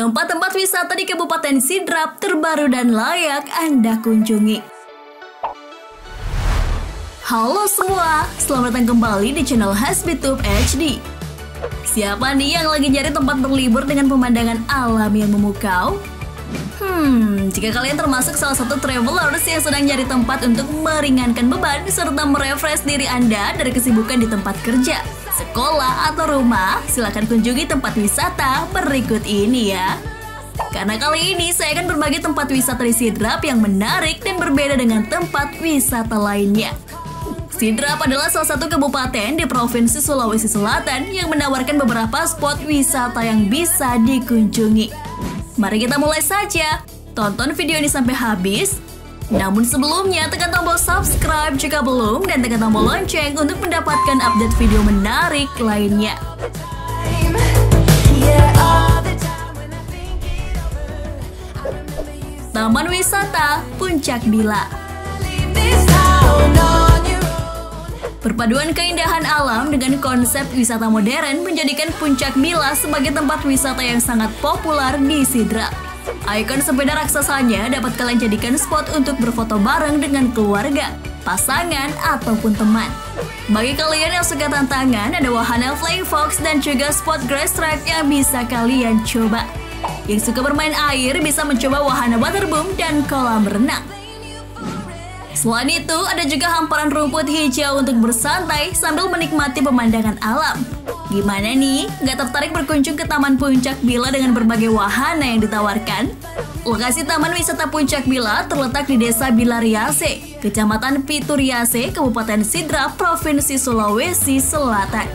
tempat-tempat wisata di Kabupaten Sidrap terbaru dan layak Anda kunjungi. Halo semua, selamat datang kembali di channel Hasbitube HD. Siapa nih yang lagi nyari tempat berlibur dengan pemandangan alam yang memukau? Jika kalian termasuk salah satu travelers yang sedang nyari tempat untuk meringankan beban serta merefresh diri Anda dari kesibukan di tempat kerja, sekolah, atau rumah, silakan kunjungi tempat wisata berikut ini ya. Karena kali ini saya akan berbagi tempat wisata di Sidrap yang menarik dan berbeda dengan tempat wisata lainnya. Sidrap adalah salah satu kabupaten di Provinsi Sulawesi Selatan yang menawarkan beberapa spot wisata yang bisa dikunjungi. Mari kita mulai saja. Tonton video ini sampai habis. Namun sebelumnya, tekan tombol subscribe jika belum dan tekan tombol lonceng untuk mendapatkan update video menarik lainnya. Taman Wisata Puncak Bila. Perpaduan keindahan alam dengan konsep wisata modern menjadikan Puncak Bila sebagai tempat wisata yang sangat populer di Sidrap. Ikon sepeda raksasanya dapat kalian jadikan spot untuk berfoto bareng dengan keluarga, pasangan, ataupun teman. Bagi kalian yang suka tantangan, ada wahana Flying Fox dan juga spot grass track yang bisa kalian coba. Yang suka bermain air bisa mencoba wahana waterboom dan kolam renang. Selain itu, ada juga hamparan rumput hijau untuk bersantai sambil menikmati pemandangan alam. Gimana nih? Nggak tertarik berkunjung ke Taman Puncak Bila dengan berbagai wahana yang ditawarkan? Lokasi Taman Wisata Puncak Bila terletak di Desa Bilariase, Kecamatan Pituriase, Kabupaten Sidrap, Provinsi Sulawesi Selatan.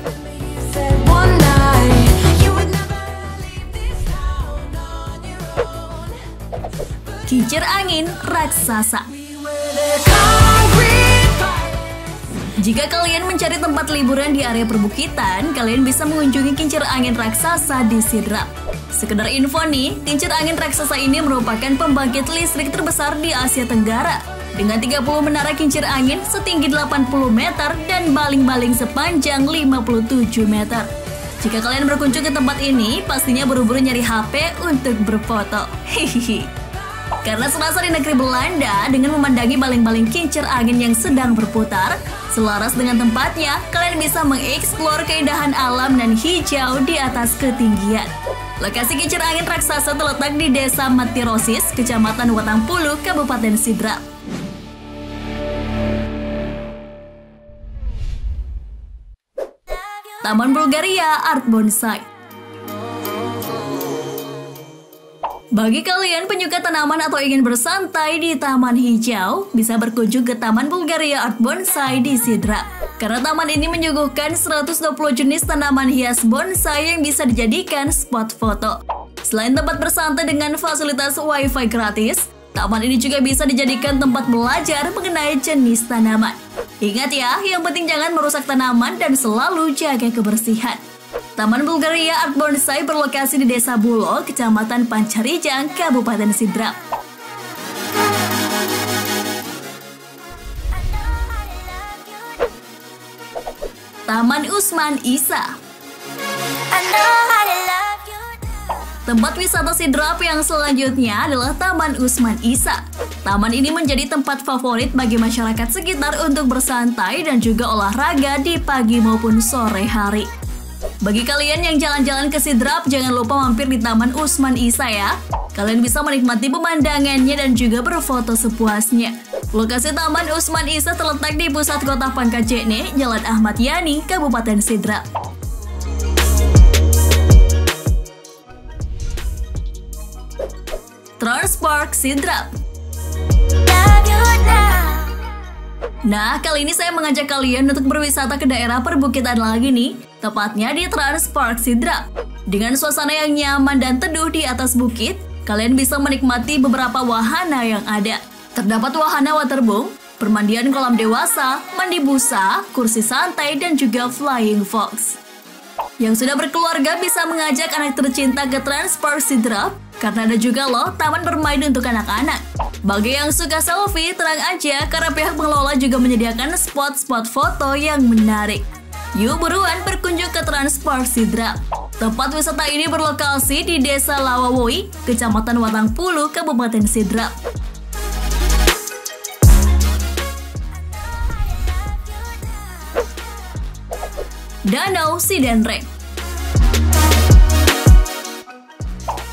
Kincir angin raksasa. Jika kalian mencari tempat liburan di area perbukitan, kalian bisa mengunjungi kincir angin raksasa di Sidrap. Sekedar info nih, kincir angin raksasa ini merupakan pembangkit listrik terbesar di Asia Tenggara. Dengan 30 menara kincir angin setinggi 80 meter dan baling-baling sepanjang 57 meter. Jika kalian berkunjung ke tempat ini, pastinya buru-buru nyari HP untuk berfoto. Hihihi. Karena serasa di negeri Belanda dengan memandangi baling-baling kincir angin yang sedang berputar, selaras dengan tempatnya, kalian bisa mengeksplor keindahan alam dan hijau di atas ketinggian. Lokasi kincir angin raksasa terletak di Desa Matirosis, Kecamatan Watangpulu, Kabupaten Sidrap. Taman Bulgaria Art Bonsai. Bagi kalian penyuka tanaman atau ingin bersantai di taman hijau, bisa berkunjung ke Taman Bulgaria Art Bonsai di Sidrap. Karena taman ini menyuguhkan 120 jenis tanaman hias bonsai yang bisa dijadikan spot foto. Selain tempat bersantai dengan fasilitas wifi gratis, taman ini juga bisa dijadikan tempat belajar mengenai jenis tanaman. Ingat ya, yang penting jangan merusak tanaman dan selalu jaga kebersihan. Taman Bulgaria Art Bonsai berlokasi di Desa Bulo, Kecamatan Pancarijang, Kabupaten Sidrap. Taman Usman Isa. Tempat wisata Sidrap yang selanjutnya adalah Taman Usman Isa. Taman ini menjadi tempat favorit bagi masyarakat sekitar untuk bersantai dan juga olahraga di pagi maupun sore hari. Bagi kalian yang jalan-jalan ke Sidrap, jangan lupa mampir di Taman Usman Isa ya. Kalian bisa menikmati pemandangannya dan juga berfoto sepuasnya. Lokasi Taman Usman Isa terletak di pusat kota Pangkajene, Jalan Ahmad Yani, Kabupaten Sidrap. Transpark Sidrap. Nah, kali ini saya mengajak kalian untuk berwisata ke daerah perbukitan lagi nih, tepatnya di Transpark Sidrap. Dengan suasana yang nyaman dan teduh di atas bukit, kalian bisa menikmati beberapa wahana yang ada. Terdapat wahana waterboom, permandian kolam dewasa, mandi busa, kursi santai, dan juga Flying Fox. Yang sudah berkeluarga bisa mengajak anak tercinta ke Transpark Sidrap, karena ada juga loh taman bermain untuk anak-anak. Bagi yang suka selfie, tenang aja karena pihak pengelola juga menyediakan spot-spot foto yang menarik. Yuk buruan berkunjung ke Transpark Sidrap. Tempat wisata ini berlokasi di Desa Lawawoi, Kecamatan Watangpulu, Kabupaten Sidrap. Danau Sidenreng.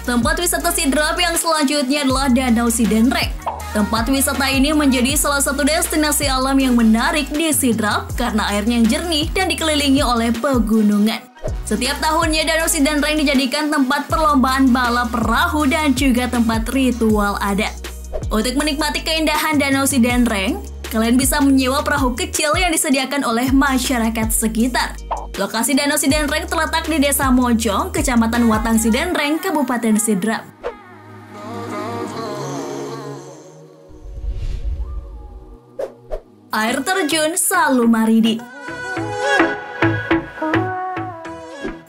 Tempat wisata Sidrap yang selanjutnya adalah Danau Sidenreng. Tempat wisata ini menjadi salah satu destinasi alam yang menarik di Sidrap karena airnya yang jernih dan dikelilingi oleh pegunungan. Setiap tahunnya Danau Sidenreng dijadikan tempat perlombaan balap perahu dan juga tempat ritual adat. Untuk menikmati keindahan Danau Sidenreng, kalian bisa menyewa perahu kecil yang disediakan oleh masyarakat sekitar. Lokasi Danau Sidenreng terletak di Desa Mojong, Kecamatan Watang Sidenreng, Kabupaten Sidrap. Air terjun Salumaridi.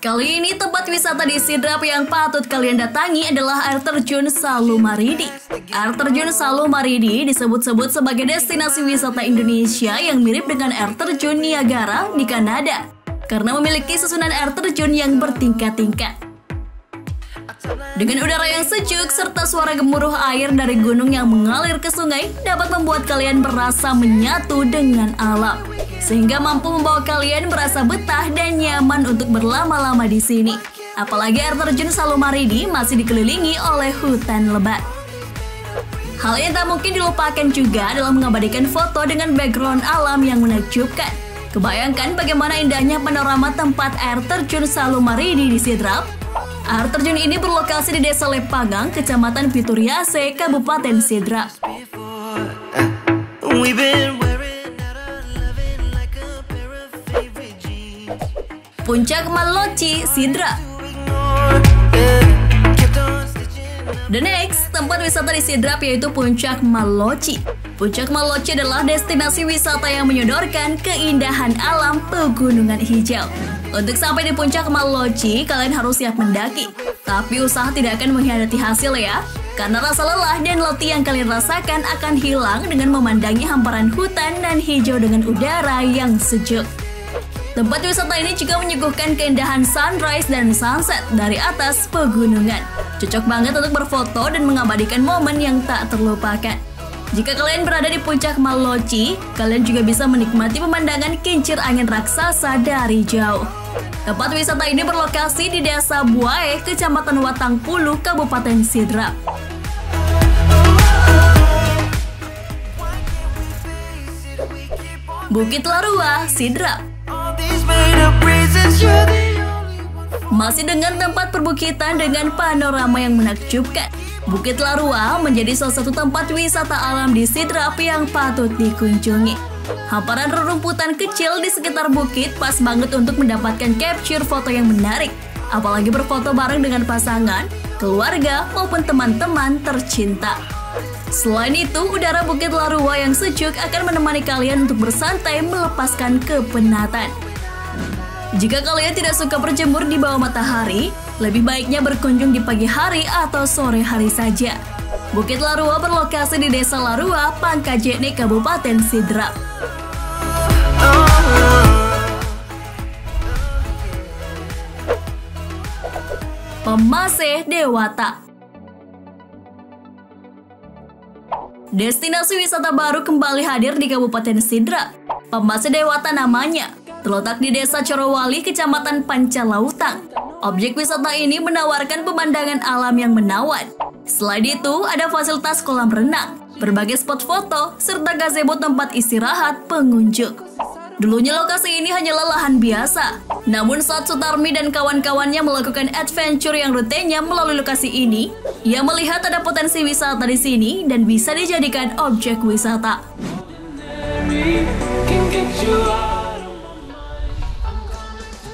Kali ini tempat wisata di Sidrap yang patut kalian datangi adalah air terjun Salumaridi. Air terjun Salumaridi disebut-sebut sebagai destinasi wisata Indonesia yang mirip dengan air terjun Niagara di Kanada karena memiliki susunan air terjun yang bertingkat-tingkat. Dengan udara yang sejuk serta suara gemuruh air dari gunung yang mengalir ke sungai dapat membuat kalian merasa menyatu dengan alam, sehingga mampu membawa kalian merasa betah dan nyaman untuk berlama-lama di sini. Apalagi air terjun Salumaridi masih dikelilingi oleh hutan lebat. Hal yang tak mungkin dilupakan juga adalah mengabadikan foto dengan background alam yang menakjubkan. Kebayangkan bagaimana indahnya panorama tempat air terjun Salumaridi di Sidrap. Air terjun ini berlokasi di Desa Lepagang, Kecamatan Pituriase, Kabupaten Sidrap. Puncak Maloci, Sidrap. The next, tempat wisata di Sidrap yaitu Puncak Maloci. Puncak Maloci adalah destinasi wisata yang menyodorkan keindahan alam pegunungan hijau. Untuk sampai di Puncak Maloci, kalian harus siap mendaki. Tapi usaha tidak akan mengkhianati hasil ya. Karena rasa lelah dan letih yang kalian rasakan akan hilang dengan memandangi hamparan hutan dan hijau dengan udara yang sejuk. Tempat wisata ini juga menyuguhkan keindahan sunrise dan sunset dari atas pegunungan. Cocok banget untuk berfoto dan mengabadikan momen yang tak terlupakan. Jika kalian berada di Puncak Maloci, kalian juga bisa menikmati pemandangan kincir angin raksasa dari jauh. Tempat wisata ini berlokasi di Desa Buae, Kecamatan Watangpulu, Kabupaten Sidrap. Bukit Larua, Sidrap. Masih dengan tempat perbukitan dengan panorama yang menakjubkan, Bukit Larua menjadi salah satu tempat wisata alam di Sidrap yang patut dikunjungi. Hamparan rerumputan kecil di sekitar bukit pas banget untuk mendapatkan capture foto yang menarik, apalagi berfoto bareng dengan pasangan, keluarga, maupun teman-teman tercinta. Selain itu, udara Bukit Larua yang sejuk akan menemani kalian untuk bersantai melepaskan kepenatan. Jika kalian tidak suka berjemur di bawah matahari, lebih baiknya berkunjung di pagi hari atau sore hari saja. Bukit Larua berlokasi di Desa Larua, Pangkajene, Kabupaten Sidrap. Pemase Dewata. Destinasi wisata baru kembali hadir di Kabupaten Sidrap. Pemase Dewata namanya. Terletak di Desa Corowali, Kecamatan Pancalautang. Objek wisata ini menawarkan pemandangan alam yang menawan. Selain itu, ada fasilitas kolam renang, berbagai spot foto, serta gazebo tempat istirahat pengunjung. Dulunya lokasi ini hanyalah lahan biasa. Namun saat Sutarmi dan kawan-kawannya melakukan adventure yang rutinnya melalui lokasi ini, ia melihat ada potensi wisata di sini dan bisa dijadikan objek wisata.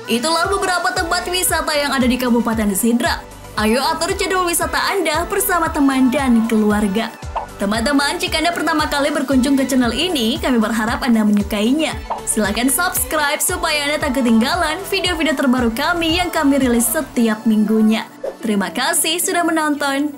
Itulah beberapa tempat wisata yang ada di Kabupaten Sidrap. Ayo atur jadwal wisata Anda bersama teman dan keluarga. Teman-teman, jika Anda pertama kali berkunjung ke channel ini, kami berharap Anda menyukainya. Silahkan subscribe supaya Anda tak ketinggalan video-video terbaru kami yang kami rilis setiap minggunya. Terima kasih sudah menonton.